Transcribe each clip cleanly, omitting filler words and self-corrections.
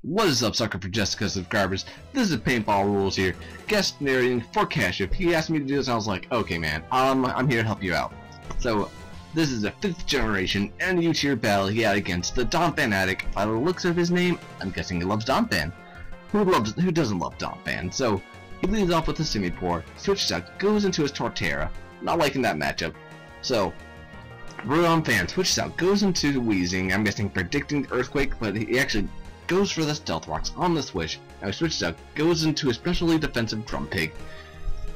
What is up, sucker for Jessica subscribers? This is Paintball Rules here, guest narrating for Cashew. He asked me to do this, and I was like, okay man, I'm here to help you out. So, this is a 5th generation NU tier battle he had against the Donphan addict. By the looks of his name, I'm guessing he loves Donphan. Who doesn't love Donphan? So, he leads off with a Simipour, switches out, goes into his Torterra. Not liking that matchup. So, Donphan switches out, goes into Weezing, I'm guessing predicting the Earthquake, but he actually goes for the Stealth Rocks on the switch. Now he switches out, goes into a specially defensive Grumpig,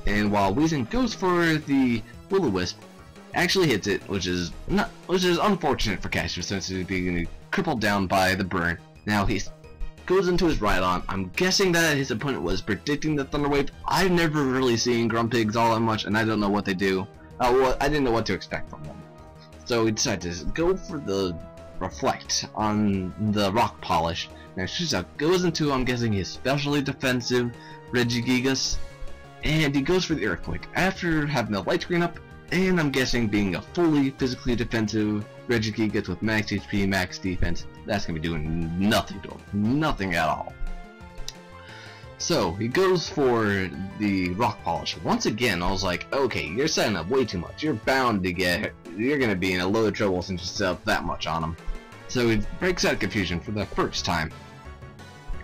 and while Weezing goes for the Will-O-Wisp, actually hits it, which is unfortunate for Cashew since he's being crippled down by the burn. Now he goes into his Rhydon. I'm guessing that his opponent was predicting the Thunder Wave. I've never really seen Grumpigs all that much, and I don't know what they do. I didn't know what to expect from them. So he decided to go for the Reflect on the Rock Polish. Now Shizak goes into, I'm guessing, his specially defensive Regigigas, and he goes for the Earthquake after having the light screen up, and I'm guessing being a fully physically defensive Regigigas with max HP, max defense. That's gonna be doing nothing to him, nothing at all. So he goes for the Rock Polish. Once again, I was like, okay, you're setting up way too much. You're bound to you're gonna be in a load of trouble since you set up that much on him. So he breaks out of confusion for the first time,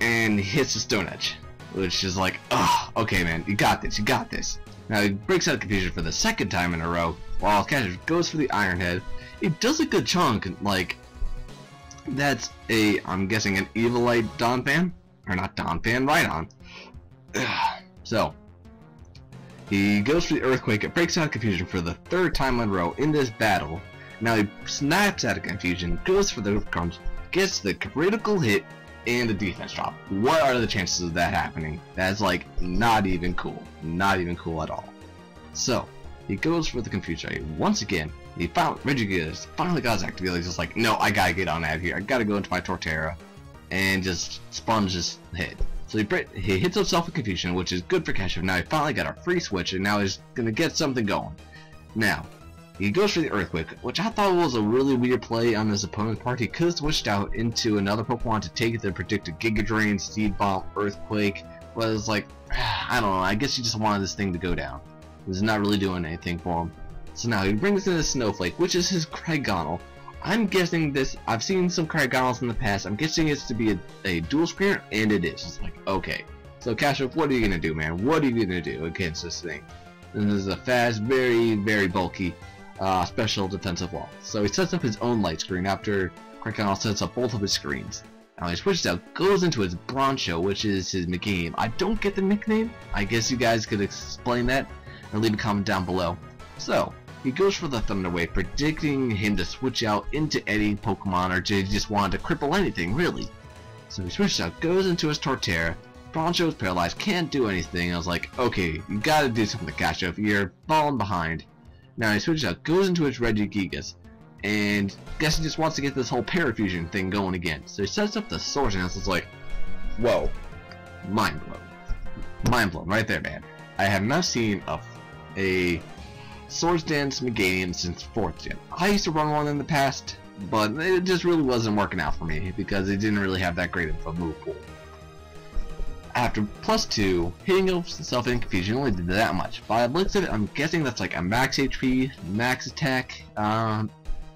and hits the Stone Edge, which is like, ugh, okay man, you got this, you got this. Now he breaks out of confusion for the second time in a row, while Cashew goes for the Iron Head. It does a good chunk, like, that's I'm guessing an Evilite Donphan, or not Donphan, Rhydon. So, he goes for the Earthquake, it breaks out of confusion for the 3rd time in a row in this battle. Now he snaps out of confusion, goes for the Earth Crumbs, gets the critical hit, and the defense drop. What are the chances of that happening? That's like not even cool. Not even cool at all. So, he goes for the Confusion. Once again, he Regigigas finally got his activity. He's just like, no, I gotta get on out of here. I gotta go into my Torterra and just sponge his head. So he hits himself with Confusion, which is good for Cashew. Now he finally got a free switch, and now he's gonna get something going. Now, he goes for the Earthquake, which I thought was a really weird play on his opponent's part. He could have switched out into another Pokemon to take the predicted Giga Drain, Seed Bomb, Earthquake, but it's like, I don't know, I guess he just wanted this thing to go down. It's not really doing anything for him. So now he brings in the Snowflake, which is his Cryogonal. I'm guessing this, I've seen some Cryogonals in the past, I'm guessing it's to be a dual screener, and it is. It's like, okay. So Cashew, what are you gonna do, man? What are you gonna do against this thing? And this is a fast, very, very bulky special defensive wall. So he sets up his own light screen after Cryogonal sets up both of his screens. Now he switches out, goes into his Broncho, which is his Meganium. I don't get the nickname. I guess you guys could explain that and leave a comment down below. So he goes for the Thunder Wave, predicting him to switch out into any Pokemon or to just want to cripple anything really. So he switches out, goes into his Torterra. Broncho is paralyzed, can't do anything. I was like, okay, you gotta do something, Cashew. You're falling behind. Now he switches out, goes into his Regigigas, and guess he just wants to get this whole Parafusion thing going again. So he sets up the Swords Dance. It's like, whoa, mind blown, mind blown right there, man. I have not seen a Swords Dance Meganium since 4th gen. I used to run one in the past, but it just really wasn't working out for me because it didn't really have that great of a move pool. After +2, hitting himself in confusion only did that much. By the looks of it, I'm guessing that's like a max HP, max attack,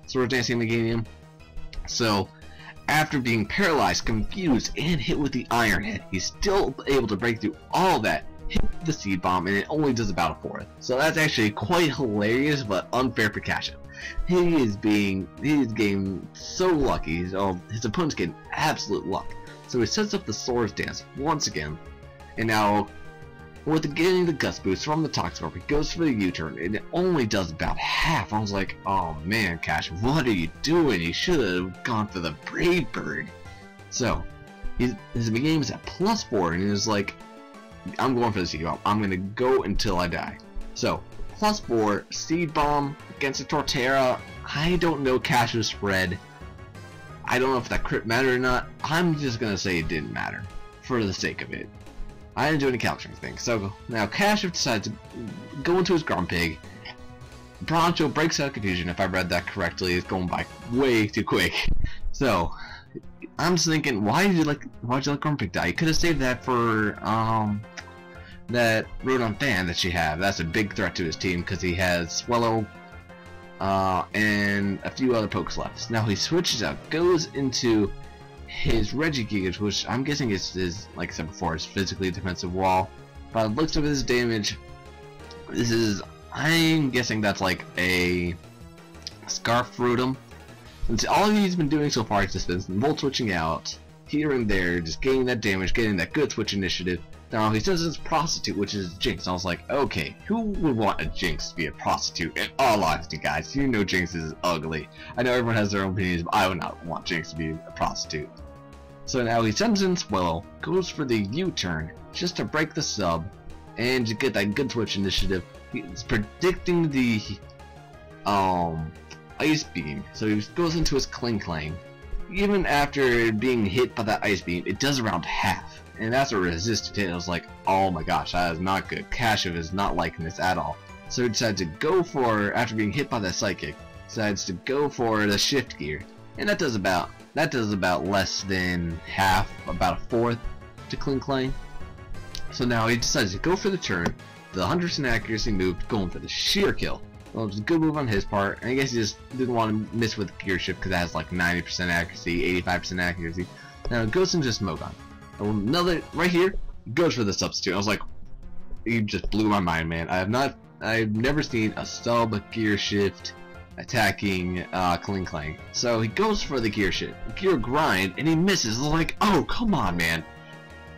Swords Dancing Meganium. So, after being paralyzed, confused, and hit with the Iron Head, he's still able to break through all that, hit the Seed Bomb, and it only does about a 4th. So that's actually quite hilarious, but unfair for Cashew. He is getting so lucky. His opponent's getting absolute luck. So he sets up the Swords Dance once again, and now with getting the Gust Boost from the Toxcorp, he goes for the U-turn, and it only does about half. I was like, oh man, Cashew, what are you doing? You should have gone for the Brave Bird. So his game is at +4, and he was like, I'm going for the Seed Bomb. I'm gonna go until I die. So +4 Seed Bomb against the Torterra. I don't know Cashew's spread. I don't know if that crit mattered or not. I'm just gonna say it didn't matter for the sake of it. I didn't do any calculating things. So now Cashew decides to go into his Grumpig. Broncho breaks out of confusion. If I read that correctly, it's going by way too quick. So I'm just thinking, why'd you let Grumpig die? You could have saved that for that Rodon fan that you have. That's a big threat to his team because he has Swellow and a few other pokes left. Now he switches out, goes into his Regigigas, which I'm guessing is like I said before, is physically defensive wall. By the looks of his damage, I'm guessing that's like a Scarf Rotom. Since all he's been doing so far is just been volt switching out here and there, just getting that damage, getting that good switch initiative. Now he says it's prostitute, which is Jinx. I was like, okay, who would want a Jinx to be a prostitute? In all honesty, guys, you know Jinx is ugly. I know everyone has their own opinions, but I would not want Jinx to be a prostitute. So now he sends in Swellow, goes for the U-turn just to break the sub and to get that good switch initiative. He's predicting the Ice Beam, so he goes into his Kling. Even after being hit by that Ice Beam, it does around half, and that's a resisted hit. I was like, oh my gosh, that is not good. Kashyyyf is not liking this at all. So he decides to go for, after being hit by that Psychic, decides to go for the Shift Gear, and that does about less than half, about a fourth to Kling. So now he decides to go for the turn, the 100% accuracy move, going for the sheer kill. Well, it's a good move on his part, and I guess he just didn't want to miss with Gear Shift because it has like 90% accuracy, 85% accuracy. Now it goes into Smogon. Another, right here, goes for the substitute. I was like, you just blew my mind, man. I've never seen a sub Gear Shift attacking Kling. So he goes for the Gear Shift, Gear Grind, and he misses. I was like, oh, come on, man.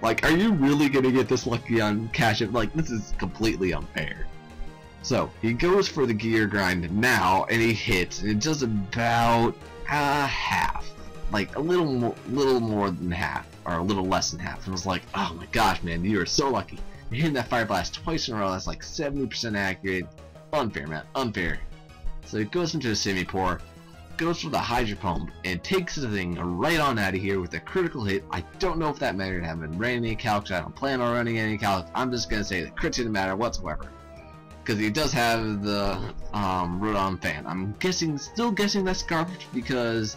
Like, are you really gonna get this lucky on Kashyyyf? Like, this is completely unfair. So he goes for the Gear Grind now, and he hits, and it does about half, like a little more than half, or a little less than half. And I was like, oh my gosh, man, you are so lucky. You're hitting that Fire Blast twice in a row. That's like 70% accurate. Unfair, man, unfair. So he goes into a Simipour, goes for the Hydro Pump, and takes the thing right on out of here with a critical hit. I don't know if that mattered. I haven't ran any calcs. I don't plan on running any calcs. I'm just gonna say the crit didn't matter whatsoever, because he does have the Rodon fan. I'm still guessing that's garbage, because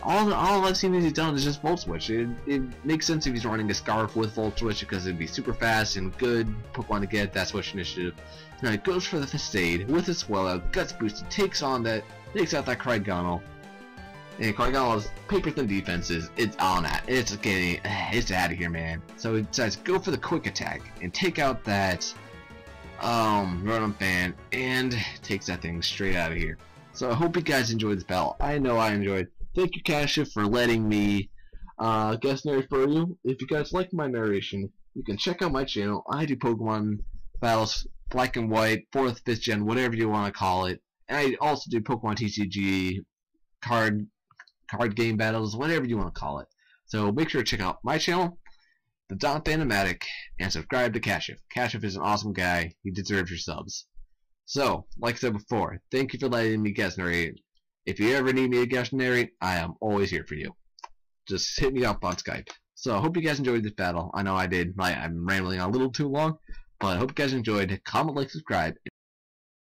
all I've seen that he's done is just Volt Switch. It makes sense if he's running a Scarf with Volt Switch, because it'd be super fast and good Pokemon to get that Switch initiative. Now he goes for the Facade with his Swellow, Guts Boost, and takes out that Cryogonal. And Cryogonal's paper thin defenses, it's on that. It's out of here, man. So he decides to go for the Quick Attack and take out that Rodon fan, and takes that thing straight out of here. So I hope you guys enjoyed this battle. I know I enjoyed. Thank you, Kashyyyf, for letting me guest narrate for you. If you guys like my narration, you can check out my channel. I do Pokemon battles, Black and White, 4th, 5th gen, whatever you want to call it. And I also do Pokemon TCG, card game battles, whatever you want to call it. So make sure to check out my channel, the Don Phantomatic, and subscribe to Kashyyyf. Kashyyyf is an awesome guy. He deserves your subs. So, like I said before, thank you for letting me guest narrate. If you ever need me to guest narrate, I am always here for you. Just hit me up on Skype. So I hope you guys enjoyed this battle. I know I did. I'm rambling on a little too long, but I hope you guys enjoyed. Comment, like, subscribe, and